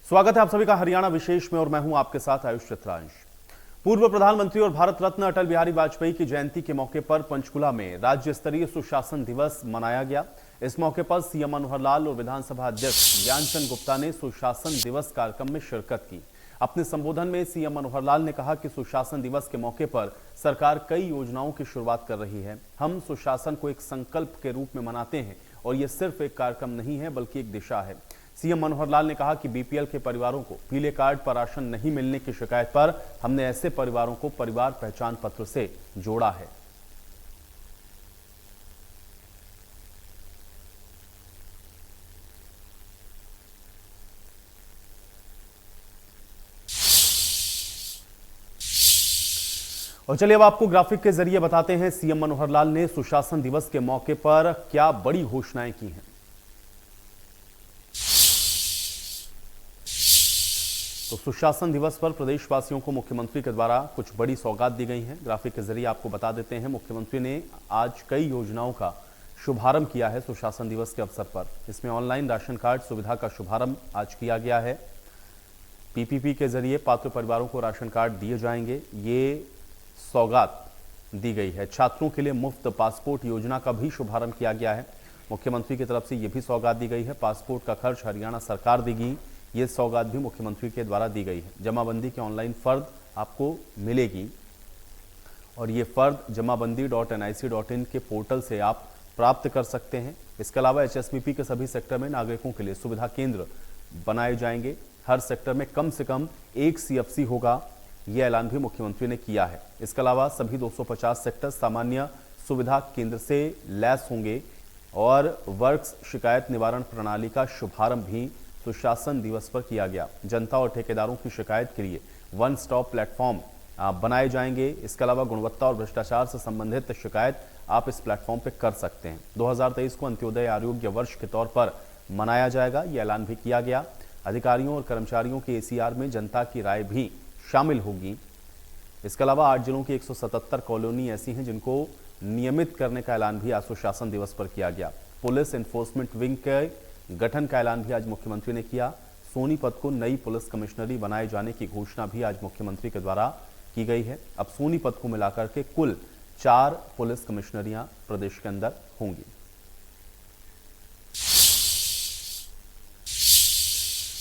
स्वागत है आप सभी का हरियाणा विशेष में और मैं हूं आपके साथ आयुष चित्रांश। पूर्व प्रधानमंत्री और भारत रत्न अटल बिहारी वाजपेयी की जयंती के मौके पर पंचकुला में राज्य स्तरीय सुशासन दिवस मनाया गया। इस मौके पर सीएम मनोहर लाल और विधानसभा अध्यक्ष ज्ञानचंद गुप्ता ने सुशासन दिवस कार्यक्रम में शिरकत की। अपने संबोधन में सीएम मनोहर लाल ने कहा कि सुशासन दिवस के मौके पर सरकार कई योजनाओं की शुरुआत कर रही है। हम सुशासन को एक संकल्प के रूप में मनाते हैं और ये सिर्फ एक कार्यक्रम नहीं है बल्कि एक दिशा है। सीएम मनोहर लाल ने कहा कि बीपीएल के परिवारों को पीले कार्ड पर राशन नहीं मिलने की शिकायत पर हमने ऐसे परिवारों को परिवार पहचान पत्र से जोड़ा है। और चलिए अब आपको ग्राफिक के जरिए बताते हैं सीएम मनोहर लाल ने सुशासन दिवस के मौके पर क्या बड़ी घोषणाएं की हैं। तो सुशासन दिवस पर प्रदेशवासियों को मुख्यमंत्री के द्वारा कुछ बड़ी सौगात दी गई हैं। ग्राफिक के जरिए आपको बता देते हैं, मुख्यमंत्री ने आज कई योजनाओं का शुभारंभ किया है सुशासन दिवस के अवसर पर। इसमें ऑनलाइन राशन कार्ड सुविधा का शुभारंभ आज किया गया है। पीपीपी के जरिए पात्र परिवारों को राशन कार्ड दिए जाएंगे, ये सौगात दी गई है। छात्रों के लिए मुफ्त पासपोर्ट योजना का भी शुभारंभ किया गया है। मुख्यमंत्री की तरफ से यह भी सौगात दी गई है। पासपोर्ट का खर्च हरियाणा सरकार देगी, ये सौगात भी मुख्यमंत्री के द्वारा दी गई है। जमाबंदी के ऑनलाइन फर्द आपको मिलेगी और ये फर्द जमाबंदी.nic.in के पोर्टल से आप प्राप्त कर सकते हैं। इसके अलावा एचएसबीपी के सभी सेक्टर में नागरिकों के लिए सुविधा केंद्र बनाए जाएंगे। हर सेक्टर में कम से कम एक सीएफसी होगा, यह ऐलान भी मुख्यमंत्री ने किया है। इसके अलावा सभी 250 सेक्टर सामान्य सुविधा केंद्र से लैस होंगे और वर्क्स शिकायत निवारण प्रणाली का शुभारंभ भी सुशासन दिवस पर किया गया। जनता और ठेकेदारों की शिकायत के लिए वन स्टॉप प्लेटफॉर्म बनाए जाएंगे। इसके अलावा गुणवत्ता और भ्रष्टाचार से संबंधित शिकायत आप इस प्लेटफॉर्म पर कर सकते हैं। 2023 को अंत्योदय आरोग्य वर्ष के तौर पर मनाया जाएगा, यह ऐलान भी किया गया। अधिकारियों और कर्मचारियों के एसीआर में जनता की राय भी शामिल होगी। इसके अलावा 8 जिलों की 177 कॉलोनी ऐसी हैं जिनको नियमित करने का ऐलान भी आज सुशासन दिवस पर किया गया। पुलिस एनफोर्समेंट विंग के गठन का ऐलान भी आज मुख्यमंत्री ने किया। सोनीपत को नई पुलिस कमिश्नरी बनाए जाने की घोषणा भी आज मुख्यमंत्री के द्वारा की गई है। अब सोनीपत को मिलाकर के कुल 4 पुलिस कमिश्नरियां प्रदेश के अंदर होंगी।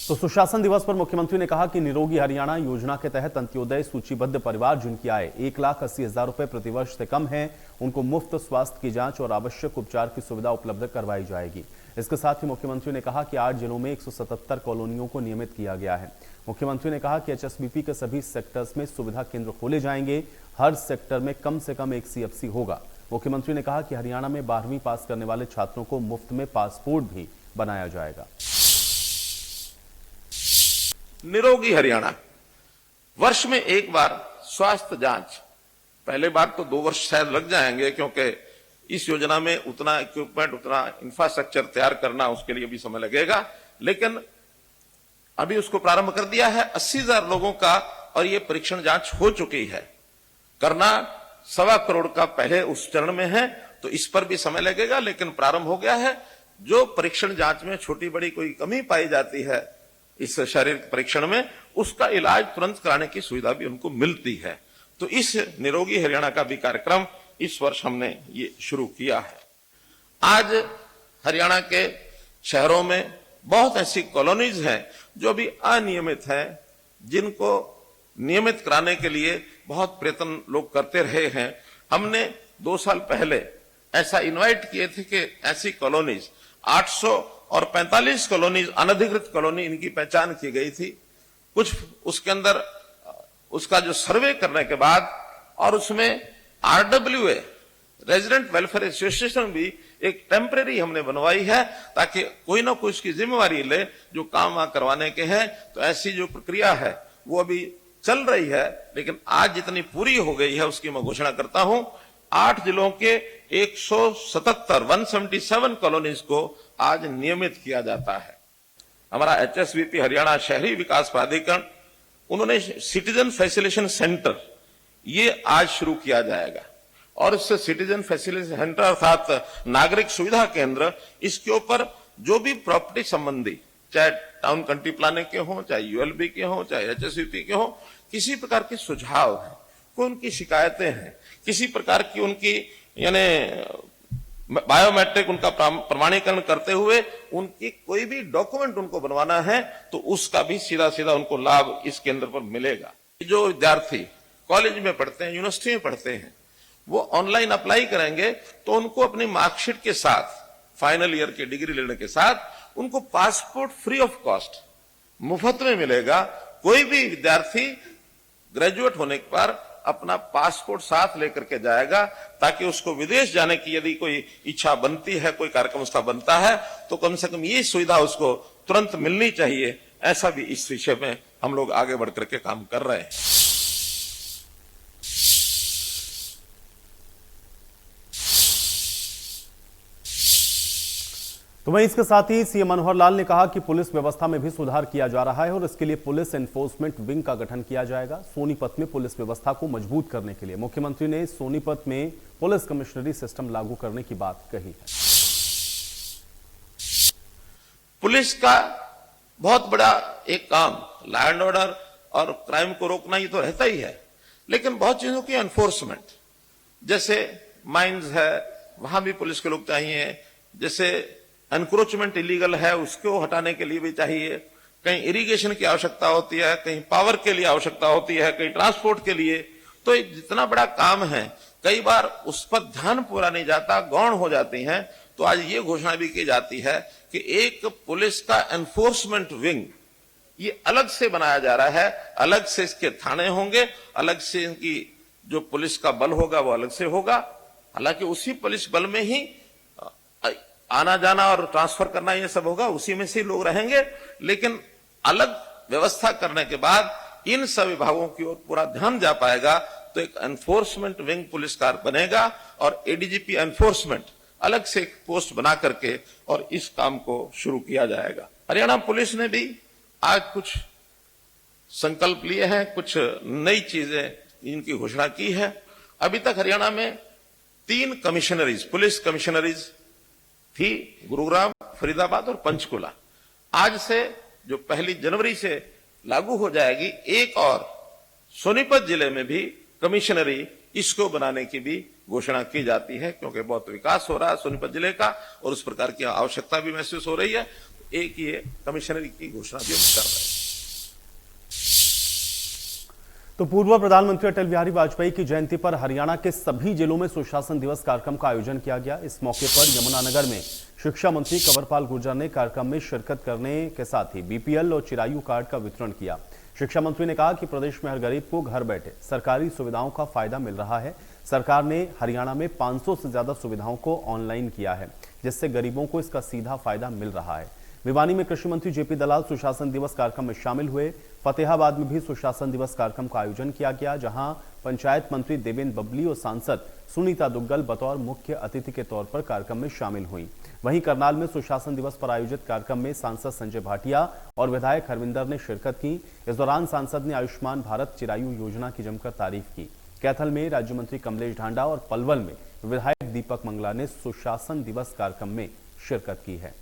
तो सुशासन दिवस पर मुख्यमंत्री ने कहा कि निरोगी हरियाणा योजना के तहत अंत्योदय सूचीबद्ध परिवार जिनकी आय 1,80,000 रुपए प्रतिवर्ष से कम है, उनको मुफ्त स्वास्थ्य की जांच और आवश्यक उपचार की सुविधा उपलब्ध करवाई जाएगी। इसके साथ ही मुख्यमंत्री ने कहा कि 8 जिलों में 177 कॉलोनियों को नियमित किया गया है। मुख्यमंत्री ने कहा कि एचएसबीपी के सभी सेक्टर्स में सुविधा केंद्र खोले जाएंगे। हर सेक्टर में कम से कम एक सीएफसी होगा। मुख्यमंत्री ने कहा कि हरियाणा में 12वीं पास करने वाले छात्रों को मुफ्त में पासपोर्ट भी बनाया जाएगा। निरोगी हरियाणा, वर्ष में एक बार स्वास्थ्य जांच। पहले बार तो 2 वर्ष शायद लग जाएंगे क्योंकि इस योजना में उतना इक्विपमेंट, उतना इंफ्रास्ट्रक्चर तैयार करना, उसके लिए भी समय लगेगा। लेकिन अभी उसको प्रारंभ कर दिया है। 80,000 लोगों का और ये परीक्षण जांच हो चुकी है। करना 1.25 करोड़ का पहले उस चरण में है, तो इस पर भी समय लगेगा, लेकिन प्रारंभ हो गया है। जो परीक्षण जांच में छोटी बड़ी कोई कमी पाई जाती है इस शारीरिक परीक्षण में, उसका इलाज तुरंत कराने की सुविधा भी उनको मिलती है। तो इस निरोगी हरियाणा का भी कार्यक्रम इस वर्ष हमने ये शुरू किया है। आज हरियाणा के शहरों में बहुत ऐसी कॉलोनीज हैं जो अभी अनियमित हैं, जिनको नियमित कराने के लिए बहुत प्रयत्न लोग करते रहे हैं। हमने 2 साल पहले ऐसा इनवाइट किए थे कि ऐसी कॉलोनीज 845 कॉलोनीज, अनधिकृत कॉलोनी, इनकी पहचान की गई थी। कुछ उसके अंदर उसका जो सर्वे करने के बाद और उसमें RWA रेजिडेंट वेलफेयर एसोसिएशन भी एक टेम्परेरी हमने बनवाई है, ताकि कोई ना कोई उसकी जिम्मेवारी ले जो काम वहां करवाने के हैं। तो ऐसी जो प्रक्रिया है वो अभी चल रही है, लेकिन आज जितनी पूरी हो गई है उसकी मैं घोषणा करता हूं। 8 जिलों के 177 कॉलोनीज को आज नियमित किया जाता है। हमारा एचएसबीपी हरियाणा शहरी विकास प्राधिकरण, उन्होंने सिटीजन फैसिलिटेशन सेंटर ये आज शुरू किया जाएगा और इससे सिटीजन फैसिलिटी सेंटर अर्थात नागरिक सुविधा केंद्र, इसके ऊपर जो भी प्रॉपर्टी संबंधी चाहे टाउन कंट्री प्लानिंग के हों, चाहे यूएलबी के हों, चाहे एचएसवीपी के हों, किसी प्रकार के सुझाव हैं, कोई उनकी शिकायतें हैं, किसी प्रकार की उनकी यानी बायोमेट्रिक उनका प्रमाणीकरण करते हुए उनकी कोई भी डॉक्यूमेंट उनको बनवाना है तो उसका भी सीधा सीधा उनको लाभ इस केंद्र पर मिलेगा। जो विद्यार्थी कॉलेज में पढ़ते हैं, यूनिवर्सिटी में पढ़ते हैं, वो ऑनलाइन अप्लाई करेंगे तो उनको अपनी मार्कशीट के साथ, फाइनल ईयर की डिग्री लेने के साथ उनको पासपोर्ट फ्री ऑफ कॉस्ट मुफ्त में मिलेगा। कोई भी विद्यार्थी ग्रेजुएट होने पर अपना पासपोर्ट साथ लेकर के जाएगा ताकि उसको विदेश जाने की यदि कोई इच्छा बनती है, कोई कार्यक्रम उसका बनता है तो कम से कम ये सुविधा उसको तुरंत मिलनी चाहिए। ऐसा भी इस विषय में हम लोग आगे बढ़ करके काम कर रहे हैं। तो वहीं इसके साथ ही सीएम मनोहर लाल ने कहा कि पुलिस व्यवस्था में भी सुधार किया जा रहा है और इसके लिए पुलिस एनफोर्समेंट विंग का गठन किया जाएगा। सोनीपत में पुलिस व्यवस्था को मजबूत करने के लिए मुख्यमंत्री ने सोनीपत में पुलिस कमिश्नरी सिस्टम लागू करने की बात कही है। पुलिस का बहुत बड़ा एक काम लॉ एंड ऑर्डर और क्राइम को रोकना ही तो रहता ही है, लेकिन बहुत चीजों की एनफोर्समेंट, जैसे माइंस है वहां भी पुलिस के लोग चाहिए, जैसे एनक्रोचमेंट इलीगल है उसको हटाने के लिए भी चाहिए, कहीं इरिगेशन की आवश्यकता होती है, कहीं पावर के लिए आवश्यकता होती है, कहीं ट्रांसपोर्ट के लिए। तो जितना बड़ा काम है कई बार उस पर ध्यान पूरा नहीं जाता, गौण हो जाती हैं। तो आज ये घोषणा भी की जाती है कि एक पुलिस का एनफोर्समेंट विंग ये अलग से बनाया जा रहा है, अलग से इसके थाने होंगे, अलग से इनकी जो पुलिस का बल होगा वो अलग से होगा। हालांकि उसी पुलिस बल में ही आना जाना और ट्रांसफर करना ये सब होगा, उसी में से लोग रहेंगे, लेकिन अलग व्यवस्था करने के बाद इन सब विभागों की ओर पूरा ध्यान जा पाएगा। तो एक एनफोर्समेंट विंग पुलिस का बनेगा और एडीजीपी एनफोर्समेंट अलग से एक पोस्ट बना करके और इस काम को शुरू किया जाएगा। हरियाणा पुलिस ने भी आज कुछ संकल्प लिए हैं, कुछ नई चीजें इनकी घोषणा की है। अभी तक हरियाणा में 3 कमिश्नरीज, पुलिस कमिश्नरीज थी, गुरुग्राम, फरीदाबाद और पंचकुला। आज से जो 1 जनवरी से लागू हो जाएगी, एक और सोनीपत जिले में भी कमिश्नरी इसको बनाने की भी घोषणा की जाती है, क्योंकि बहुत विकास हो रहा है सोनीपत जिले का और उस प्रकार की आवश्यकता भी महसूस हो रही है। एक ये कमिश्नरी की घोषणा भी हम कर रहे हैं। तो पूर्व प्रधानमंत्री अटल बिहारी वाजपेयी की जयंती पर हरियाणा के सभी जिलों में सुशासन दिवस कार्यक्रम का आयोजन किया गया। इस मौके पर यमुनानगर में शिक्षा मंत्री कंवरपाल गुर्जर ने कार्यक्रम में शिरकत करने के साथ ही बीपीएल और चिरायु कार्ड का वितरण किया। शिक्षा मंत्री ने कहा कि प्रदेश में हर गरीब को घर बैठे सरकारी सुविधाओं का फायदा मिल रहा है। सरकार ने हरियाणा में 500 से ज्यादा सुविधाओं को ऑनलाइन किया है, जिससे गरीबों को इसका सीधा फायदा मिल रहा है। भिवानी में कृषि मंत्री जेपी दलाल सुशासन दिवस कार्यक्रम में शामिल हुए। फतेहाबाद में भी सुशासन दिवस कार्यक्रम का आयोजन किया गया, जहां पंचायत मंत्री देवेंद्र बबली और सांसद सुनीता दुग्गल बतौर मुख्य अतिथि के तौर पर कार्यक्रम में शामिल हुई। वहीं करनाल में सुशासन दिवस पर आयोजित कार्यक्रम में सांसद संजय भाटिया और विधायक हरविंदर ने शिरकत की। इस दौरान सांसद ने आयुष्मान भारत चिरायु योजना की जमकर तारीफ की। कैथल में राज्य मंत्री कमलेश ढांडा और पलवल में विधायक दीपक मंगला ने सुशासन दिवस कार्यक्रम में शिरकत की है।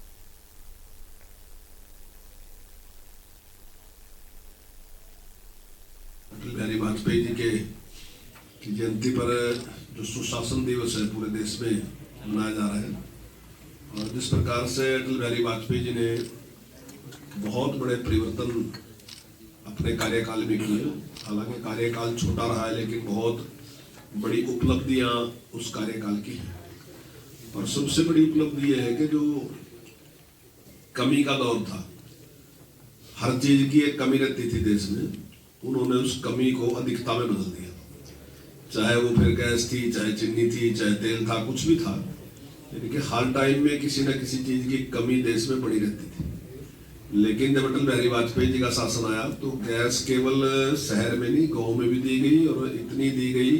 अटल बिहारी वाजपेयी जी की जयंती पर जो सुशासन दिवस है पूरे देश में मनाया जा रहा है, और जिस प्रकार से अटल बिहारी वाजपेयी जी ने बहुत बड़े परिवर्तन अपने कार्यकाल में किए, हालांकि कार्यकाल छोटा रहा है लेकिन बहुत बड़ी उपलब्धियां उस कार्यकाल की हैं। और सबसे बड़ी उपलब्धि यह है कि जो कमी का दौर था, हर चीज की एक कमी रहती थी देश में, उन्होंने उस कमी को अधिकता में बदल दिया। चाहे वो फिर गैस थी, चाहे चीनी थी, चाहे तेल था, कुछ भी था, यानी कि हर टाइम में किसी न किसी चीज की कमी देश में पड़ी रहती थी। लेकिन जब अटल बिहारी वाजपेयी जी का शासन आया तो गैस केवल शहर में नहीं, गांव में भी दी गई, और इतनी दी गई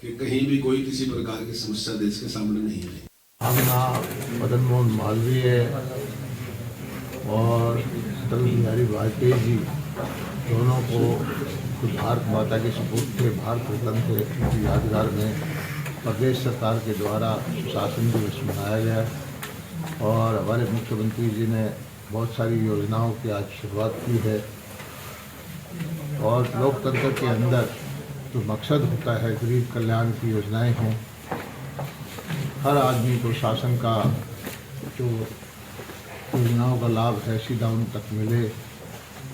कि कहीं भी कोई किसी प्रकार की समस्या देश के सामने नहीं आई। हम मदन मोहन मालवीय और अटल बिहारी वाजपेयी जी दोनों को खुद भारत माता के सपूत थे, भारत रत्न थे, उनकी यादगार में प्रदेश सरकार के द्वारा सुशासन दिवस मनाया गया और हमारे मुख्यमंत्री जी ने बहुत सारी योजनाओं की आज शुरुआत की है। और लोकतंत्र के अंदर जो मकसद होता है गरीब कल्याण की योजनाएं हों, हर आदमी को शासन का जो योजनाओं का लाभ है सीधा उन तक मिले,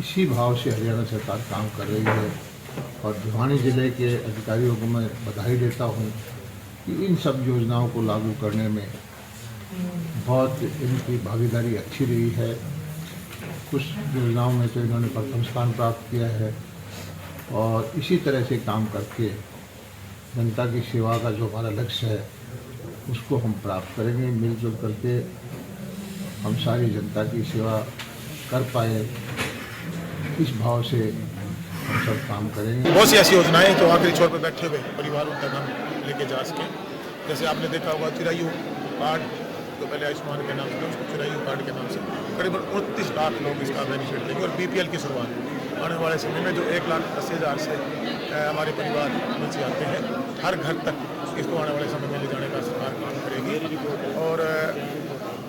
इसी भाव से हरियाणा सरकार काम कर रही है। और भिवानी जिले के अधिकारियों को मैं बधाई देता हूँ कि इन सब योजनाओं को लागू करने में बहुत इनकी भागीदारी अच्छी रही है। कुछ योजनाओं में तो इन्होंने प्रथम स्थान प्राप्त किया है और इसी तरह से काम करके जनता की सेवा का जो हमारा लक्ष्य है उसको हम प्राप्त करेंगे। मिलजुल करके हम सारी जनता की सेवा कर पाए, इस भाव से हम सब काम करेंगे। बहुत सी ऐसी योजनाएं जो आखिरी छोर पर बैठे हुए परिवारों तक हम लेके जा सकें। जैसे आपने देखा होगा चिरायु कार्ड, जो पहले आयुष्मान के नाम से उसको चिरायु कार्ड के नाम से करीबन 29 लाख लोग इसका बेनिफिट लेंगे। और BPL की शुरुआत आने वाले समय में जो 1,80,000 से हमारे परिवार नीचे आते हैं, हर घर तक इसको आने वाले समय में ले जाने का सरकार काम करेगी।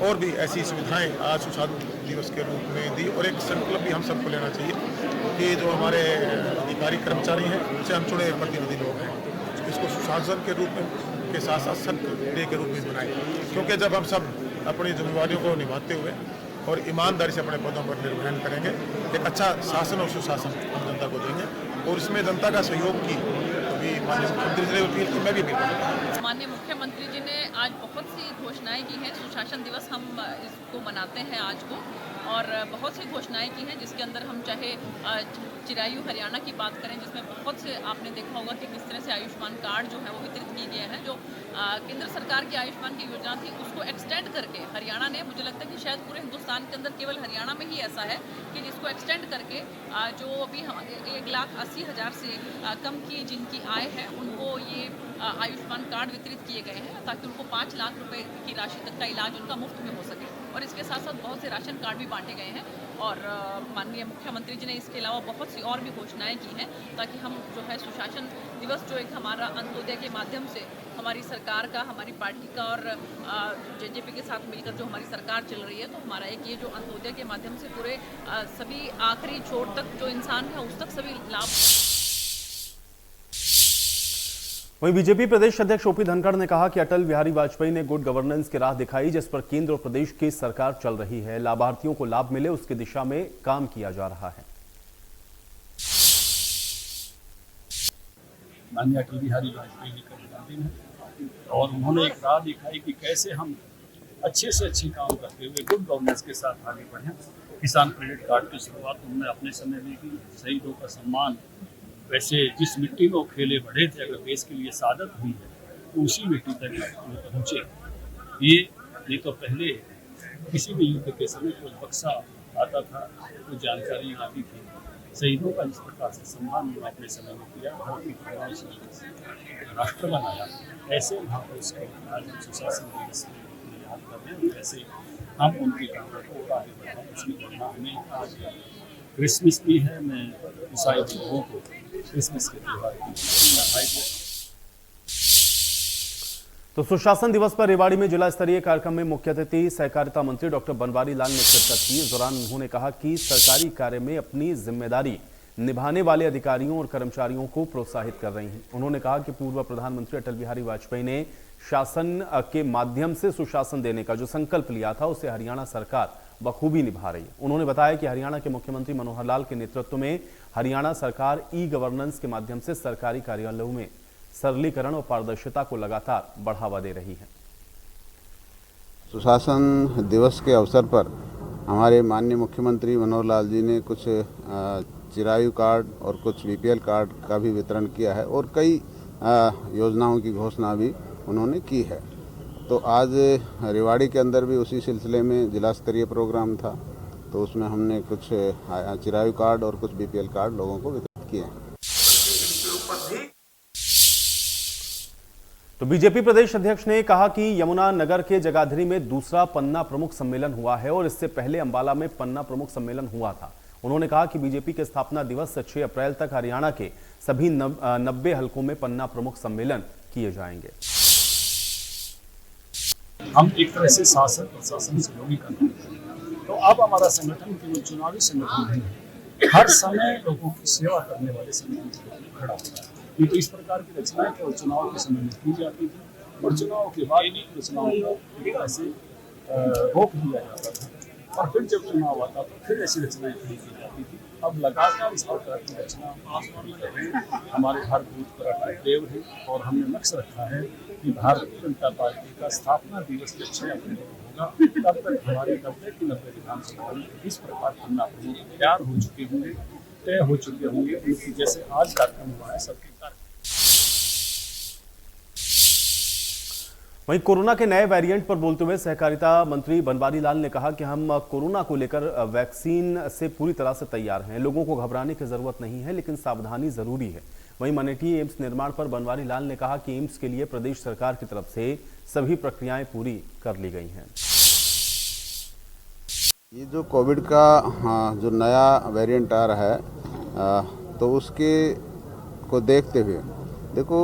और भी ऐसी सुविधाएं आज सुशासन दिवस के रूप में दी। और एक संकल्प भी हम सबको लेना चाहिए कि जो हमारे अधिकारी कर्मचारी हैं उनसे हम चुने प्रतिनिधि लोग हैं, इसको सुशासन के रूप में के साथ साथ संकल्प डे के रूप में बनाए। क्योंकि जब हम सब अपनी जिम्मेवारियों को निभाते हुए और ईमानदारी से अपने पदों पर निर्वहन करेंगे, एक अच्छा शासन और सुशासन हम जनता को देंगे। और इसमें जनता का सहयोग की भी माननीय मुख्यमंत्री जी ने अपील की, मैं भी अपील करूँगा। माननीय मुख्यमंत्री जी ने आज बहुत सी घोषणाएं की हैं। सुशासन दिवस हम इसको मनाते हैं आज को, और बहुत सी घोषणाएं की हैं जिसके अंदर हम चाहे चिरायु हरियाणा की बात करें, जिसमें बहुत से आपने देखा होगा कि किस तरह से आयुष्मान कार्ड जो है वो वितरित किए गए हैं। जो केंद्र सरकार की आयुष्मान की योजना थी उसको एक्सटेंड करके हरियाणा ने, मुझे लगता है कि शायद पूरे हिंदुस्तान के अंदर केवल हरियाणा में ही ऐसा है कि जिसको एक्सटेंड करके जो अभी 1,80,000 से कम की जिनकी आय है उनको ये आयुष्मान कार्ड वितरित किए गए हैं, ताकि उनको 5 लाख रुपए की राशि तक का इलाज उनका मुफ्त में हो सके। और इसके साथ साथ बहुत से राशन कार्ड भी बांटे गए हैं। और माननीय मुख्यमंत्री जी ने इसके अलावा बहुत सी और भी घोषणाएं की हैं, ताकि हम जो है सुशासन दिवस जो एक हमारा अंत्योदय के माध्यम से हमारी सरकार का, हमारी पार्टी का और JJP के साथ मिलकर जो हमारी सरकार चल रही है, तो हमारा एक ये जो अंत्योदय के माध्यम से पूरे सभी आखिरी छोर तक जो इंसान है उस तक सभी लाभ। वहीं बीजेपी प्रदेश अध्यक्ष ओपी धनखड़ ने कहा कि अटल बिहारी वाजपेयी ने गुड गवर्नेंस की राह दिखाई, जिस पर केंद्र और प्रदेश की सरकार चल रही है। लाभार्थियों को लाभ मिले उसकी दिशा में काम किया जा रहा है। माननीय अटल बिहारी वाजपेयी जी का जन्मदिन है और उन्होंने एक राह दिखाई कि कैसे हम अच्छे से अच्छी काम करते हुए गुड गवर्नेंस के साथ आगे बढ़ें। किसान क्रेडिट कार्ड की शुरुआत उन्होंने अपने समय में की, शहीदों का सम्मान। वैसे जिस मिट्टी में वो खेले बढ़े थे, अगर देश के लिए सादत हुई है तो उसी मिट्टी तक वो पहुँचे। ये नहीं तो पहले किसी भी युद्ध के समय कोई बक्सा आता था, कोई जानकारी आती थी। शहीदों का इस प्रकार से सम्मान उन्होंने अपने समय में किया, बहुत ही प्रभाव से राष्ट्र बनाया। ऐसे महापुरुष को आज हम सुशासन दिवस में याद कर रहे हैं। वैसे हम उनकी कामों को आगे बढ़ाएं, उसकी बढ़ना हमें आज क्रिसमस भी है। मैं ईसाई लोगों को क्रिसमस के त्यौहार की बधाई देता हूं। तो सुशासन दिवस पर रेवाड़ी में जिला स्तरीय कार्यक्रम में मुख्य अतिथि सहकारिता मंत्री डॉक्टर बनवारी लाल ने शिरकत की। इस दौरान उन्होंने कहा कि सरकारी कार्य में अपनी जिम्मेदारी निभाने वाले अधिकारियों और कर्मचारियों को प्रोत्साहित कर रही हैं। उन्होंने कहा कि पूर्व प्रधानमंत्री अटल बिहारी वाजपेयी ने शासन के माध्यम से सुशासन देने का जो संकल्प लिया था उसे हरियाणा सरकार बखूबी निभा रही है। उन्होंने बताया कि हरियाणा के मुख्यमंत्री मनोहर लाल के नेतृत्व में हरियाणा सरकार ई-गवर्नेंस के माध्यम से सरकारी कार्यालयों में सरलीकरण और पारदर्शिता को लगातार बढ़ावा दे रही है। सुशासन दिवस के अवसर पर हमारे माननीय मुख्यमंत्री मनोहर लाल जी ने कुछ चिरायु कार्ड और कुछ BPL कार्ड का भी वितरण किया है और कई योजनाओं की घोषणा भी उन्होंने की है। तो आज रेवाड़ी के अंदर भी उसी सिलसिले में जिला स्तरीय प्रोग्राम था, तो उसमें हमने कुछ चिरायु कार्ड और कुछ BPL कार्ड लोगों को वितरित किए हैं। तो बीजेपी प्रदेश अध्यक्ष ने कहा कि यमुना नगर के जगाधरी में दूसरा पन्ना प्रमुख सम्मेलन हुआ है और इससे पहले अंबाला में पन्ना प्रमुख सम्मेलन हुआ था। उन्होंने कहा कि बीजेपी के स्थापना दिवस से 6 अप्रैल तक हरियाणा के सभी 90 हलकों में पन्ना प्रमुख सम्मेलन किए जाएंगे। हम एक तरह से शासन और शासन सहयोगी का काम करेंगे। तो अब हमारा संगठन केवल चुनावी संगठन नहीं है, हर समय लोगों की सेवा करने वाले संगठन के रूप में खड़ा होता है। नहीं तो इस प्रकार की रचनाएं केवल चुनाव के समय में की जाती थी और चुनाव के बाद रचनाओं को ऐसे रोक दिया जाता था और फिर जब चुनाव आता तो फिर ऐसी रचनाएं खड़ी की जाती थी। अब लगातार इस प्रकार की रचना हमारे भारत पराक्रम देव है और हमने लक्ष्य रखा है कि भारतीय जनता पार्टी का स्थापना दिवस जब 6 अप्रैल को होगा तब तक हमारे 90 की 90 विधानसभा में इस प्रकार चुनाव तैयार हो चुके होंगे, तय हो चुके होंगे, उनकी जैसे आज कार्यक्रम हुआ है सबके कार्यक्रम। वहीं कोरोना के नए वेरिएंट पर बोलते हुए सहकारिता मंत्री बनवारी लाल ने कहा कि हम कोरोना को लेकर वैक्सीन से पूरी तरह से तैयार हैं, लोगों को घबराने की जरूरत नहीं है, लेकिन सावधानी जरूरी है। वहीं मनेठी एम्स निर्माण पर बनवारी लाल ने कहा कि एम्स के लिए प्रदेश सरकार की तरफ से सभी प्रक्रियाएं पूरी कर ली गई हैं। ये जो कोविड का जो नया वेरिएंट आ रहा है तो उसके को देखते हुए देखो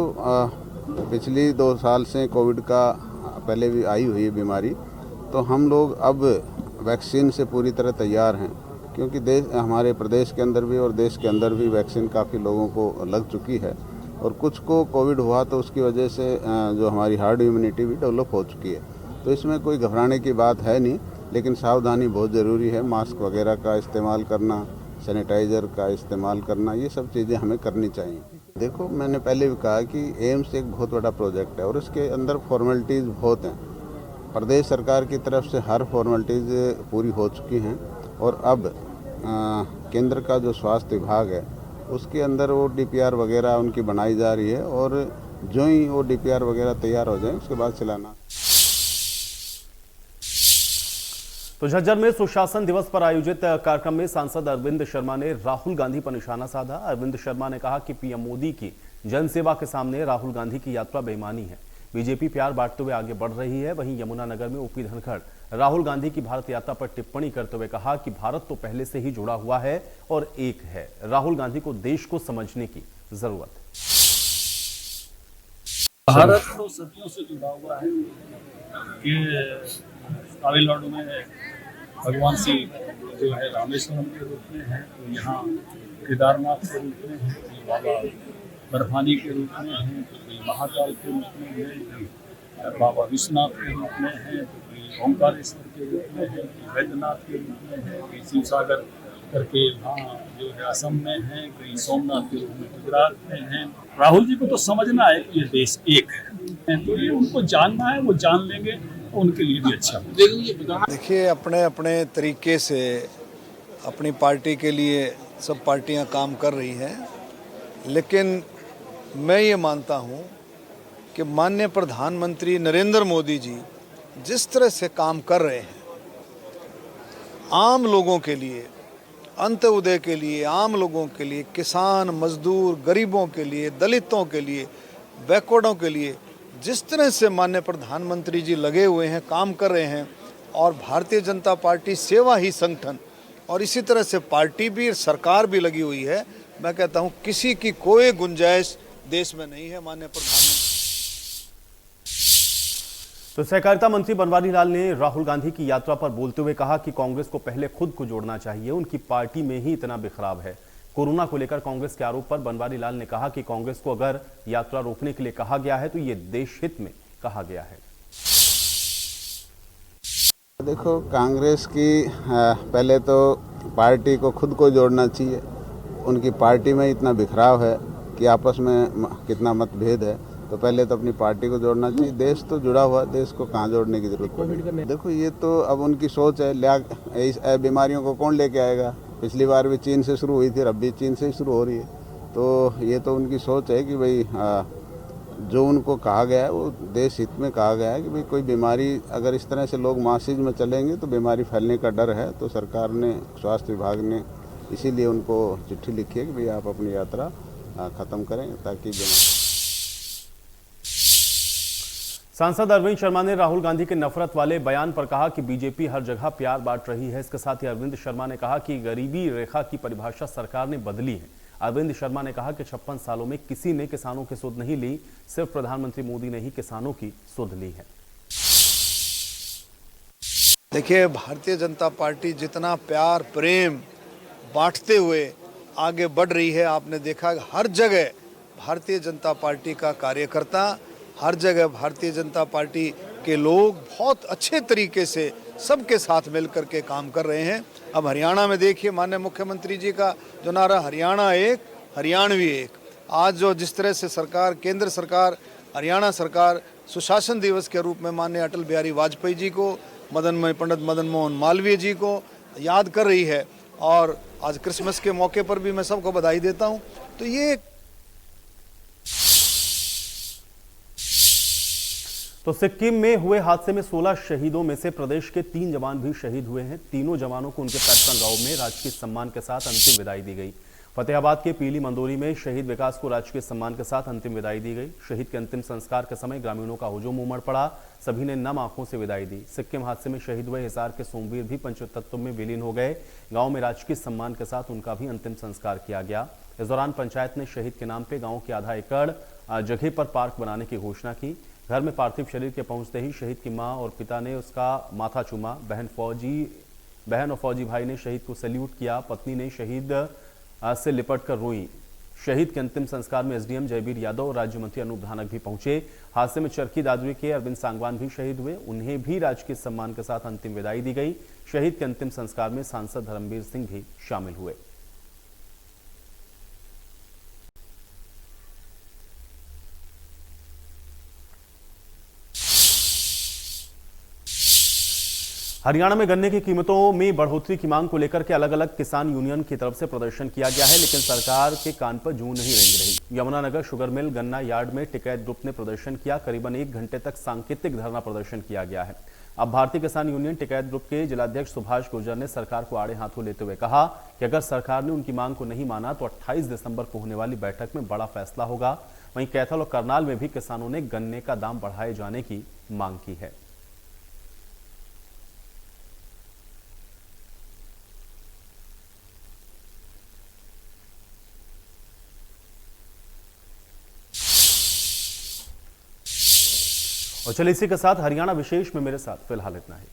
पिछली 2 साल से कोविड का पहले भी आई हुई है बीमारी, तो हम लोग अब वैक्सीन से पूरी तरह तैयार हैं क्योंकि हमारे प्रदेश के अंदर भी और देश के अंदर भी वैक्सीन काफ़ी लोगों को लग चुकी है और कुछ को कोविड हुआ तो उसकी वजह से जो हमारी हार्ड इम्यूनिटी भी डेवलप हो चुकी है। तो इसमें कोई घबराने की बात है नहीं, लेकिन सावधानी बहुत ज़रूरी है। मास्क वगैरह का इस्तेमाल करना, सैनिटाइज़र का इस्तेमाल करना, ये सब चीज़ें हमें करनी चाहिए। देखो मैंने पहले भी कहा कि एम्स एक बहुत बड़ा प्रोजेक्ट है और इसके अंदर फॉर्मेलिटीज़ बहुत हैं। प्रदेश सरकार की तरफ से हर फॉर्मेलिटीज़ पूरी हो चुकी हैं और अब केंद्र का जो स्वास्थ्य विभाग है उसके अंदर वो DPR वगैरह उनकी बनाई जा रही है और जो ही वो DPR वगैरह तैयार हो जाए उसके बाद चलाना। तो झज्जर में सुशासन दिवस पर आयोजित कार्यक्रम में सांसद अरविंद शर्मा ने राहुल गांधी पर निशाना साधा। अरविंद शर्मा ने कहा कि पीएम मोदी की जनसेवा के सामने राहुल गांधी की यात्रा बेईमानी है। बीजेपी प्यार बांटते हुए आगे बढ़ रही है। वहीं यमुनानगर में ओपी धनखड़ राहुल गांधी की भारत यात्रा पर टिप्पणी करते हुए कहा कि भारत तो पहले से ही जुड़ा हुआ है और एक है। राहुल गांधी को देश को समझने की जरूरत है। भारत तो सदियों से जुड़ा हुआ है। ये तमिलनाडु में भगवान शिव जो है रामेश्वरम के रूप में है, तो यहाँ केदारनाथ के रूप में है, तो बाबा बर्फानी के रूप में है, तो कोई महाकाल के रूप में है, कोई बाबा विश्वनाथ के रूप में है, तो कोई ओंकारेश्वर के रूप में है, कोई वैद्यनाथ के रूप में है, कोई शिव सागर करके वहाँ जो है असम में है, कोई सोमनाथ के रूप में गुजरात में है। राहुल जी को तो समझना है कि ये देश एक है, तो ये उनको जानना है, वो जान लेंगे उनके लिए भी अच्छा। देखिए अपने अपने तरीके से अपनी पार्टी के लिए सब पार्टियां काम कर रही हैं, लेकिन मैं ये मानता हूं कि माननीय प्रधानमंत्री नरेंद्र मोदी जी जिस तरह से काम कर रहे हैं आम लोगों के लिए, अंत्योदय के लिए, आम लोगों के लिए, किसान, मजदूर, गरीबों के लिए, दलितों के लिए, बैकवर्डों के लिए, जिस तरह से माननीय प्रधानमंत्री जी लगे हुए हैं, काम कर रहे हैं और भारतीय जनता पार्टी सेवा ही संगठन और इसी तरह से पार्टी भी सरकार भी लगी हुई है, मैं कहता हूं किसी की कोई गुंजाइश देश में नहीं है। माननीय प्रधानमंत्री तो सहकारिता मंत्री बनवारी लाल ने राहुल गांधी की यात्रा पर बोलते हुए कहा कि कांग्रेस को पहले खुद को जोड़ना चाहिए, उनकी पार्टी में ही इतना बिखराव है। कोरोना को लेकर कांग्रेस के आरोप पर बनवारी लाल ने कहा कि कांग्रेस को अगर यात्रा रोकने के लिए कहा गया है तो ये देश हित में कहा गया है। देखो कांग्रेस की पहले तो पार्टी को खुद को जोड़ना चाहिए। उनकी पार्टी में इतना बिखराव है कि आपस में कितना मतभेद है, तो पहले तो अपनी पार्टी को जोड़ना चाहिए। देश तो जुड़ा हुआ, देश को कहाँ जोड़ने की जरूरत पड़ेगी। देखो ये तो अब उनकी सोच है। इस बीमारियों को कौन लेके आएगा? पिछली बार भी चीन से शुरू हुई थी, अब भी चीन से ही शुरू हो रही है। तो ये तो उनकी सोच है कि भाई जो उनको कहा गया है वो देश हित में कहा गया है कि भाई कोई बीमारी अगर इस तरह से लोग मासिज में चलेंगे तो बीमारी फैलने का डर है। तो सरकार ने, स्वास्थ्य विभाग ने इसीलिए उनको चिट्ठी लिखी है कि भाई आप अपनी यात्रा ख़त्म करें ताकि सांसद अरविंद शर्मा ने राहुल गांधी के नफरत वाले बयान पर कहा कि बीजेपी हर जगह प्यार बांट रही है। इसके साथ ही अरविंद शर्मा ने कहा कि गरीबी रेखा की परिभाषा सरकार ने बदली है। अरविंद शर्मा ने कहा कि 56 सालों में किसी ने किसानों की सुध नहीं ली, सिर्फ प्रधानमंत्री मोदी ने ही किसानों की सुध ली है। देखिए, भारतीय जनता पार्टी जितना प्यार प्रेम बांटते हुए आगे बढ़ रही है, आपने देखा हर जगह भारतीय जनता पार्टी का कार्यकर्ता, हर जगह भारतीय जनता पार्टी के लोग बहुत अच्छे तरीके से सबके साथ मिलकर के काम कर रहे हैं। अब हरियाणा में देखिए, माननीय मुख्यमंत्री जी का जो नारा हरियाणा एक हरियाणवी एक, आज जो जिस तरह से सरकार, केंद्र सरकार, हरियाणा सरकार सुशासन दिवस के रूप में माननीय अटल बिहारी वाजपेयी जी को, पंडित मदन मोहन मालवीय जी को याद कर रही है, और आज क्रिसमस के मौके पर भी मैं सबको बधाई देता हूं। तो ये तो सिक्किम में हुए हादसे में 16 शहीदों में से प्रदेश के 3 जवान भी शहीद हुए हैं। तीनों जवानों को उनके पैतृक गांव में राजकीय सम्मान के साथ अंतिम विदाई दी गई। फतेहाबाद के पीली मंदोरी में शहीद विकास को राजकीय सम्मान के साथ अंतिम विदाई दी गई। शहीद के अंतिम संस्कार के समय ग्रामीणों का हुजूम उमड़ पड़ा, सभी ने नम आंखों से विदाई दी। सिक्किम हादसे में शहीद हुए हिसार के सोमवीर भी पंचतत्व में विलीन हो गए। गांव में राजकीय सम्मान के साथ उनका भी अंतिम संस्कार किया गया। इस दौरान पंचायत ने शहीद के नाम पे गांव के आधा एकड़ जगह पर पार्क बनाने की घोषणा की। घर में पार्थिव शरीर के पहुंचते ही शहीद की मां और पिता ने उसका माथा चूमा। बहन और फौजी भाई ने शहीद को सैल्यूट किया। पत्नी ने शहीद से लिपटकर रोई। शहीद के अंतिम संस्कार में एसडीएम जयवीर यादव और राज्य मंत्री अनूप धानक भी पहुंचे। हादसे में चरखी दादरी के अरविंद सांगवान भी शहीद हुए, उन्हें भी राजकीय सम्मान के साथ अंतिम विदाई दी गई। शहीद के अंतिम संस्कार में सांसद धर्मवीर सिंह भी शामिल हुए। हरियाणा में गन्ने की कीमतों में बढ़ोतरी की मांग को लेकर के अलग अलग किसान यूनियन की तरफ से प्रदर्शन किया गया है, लेकिन सरकार के कान पर जूं नहीं रेंग रही। यमुनानगर शुगर मिल गन्ना यार्ड में टिकैत ग्रुप ने प्रदर्शन किया। करीबन 1 घंटे तक सांकेतिक धरना प्रदर्शन किया गया है। अब भारतीय किसान यूनियन टिकैत ग्रुप के जिलाध्यक्ष सुभाष गुर्जर ने सरकार को आड़े हाथों लेते हुए कहा कि अगर सरकार ने उनकी मांग को नहीं माना तो 28 दिसंबर को होने वाली बैठक में बड़ा फैसला होगा। वहीं कैथल और करनाल में भी किसानों ने गन्ने का दाम बढ़ाए जाने की मांग की है। और चलिए इसी के साथ हरियाणा विशेष में मेरे साथ फिलहाल इतना ही।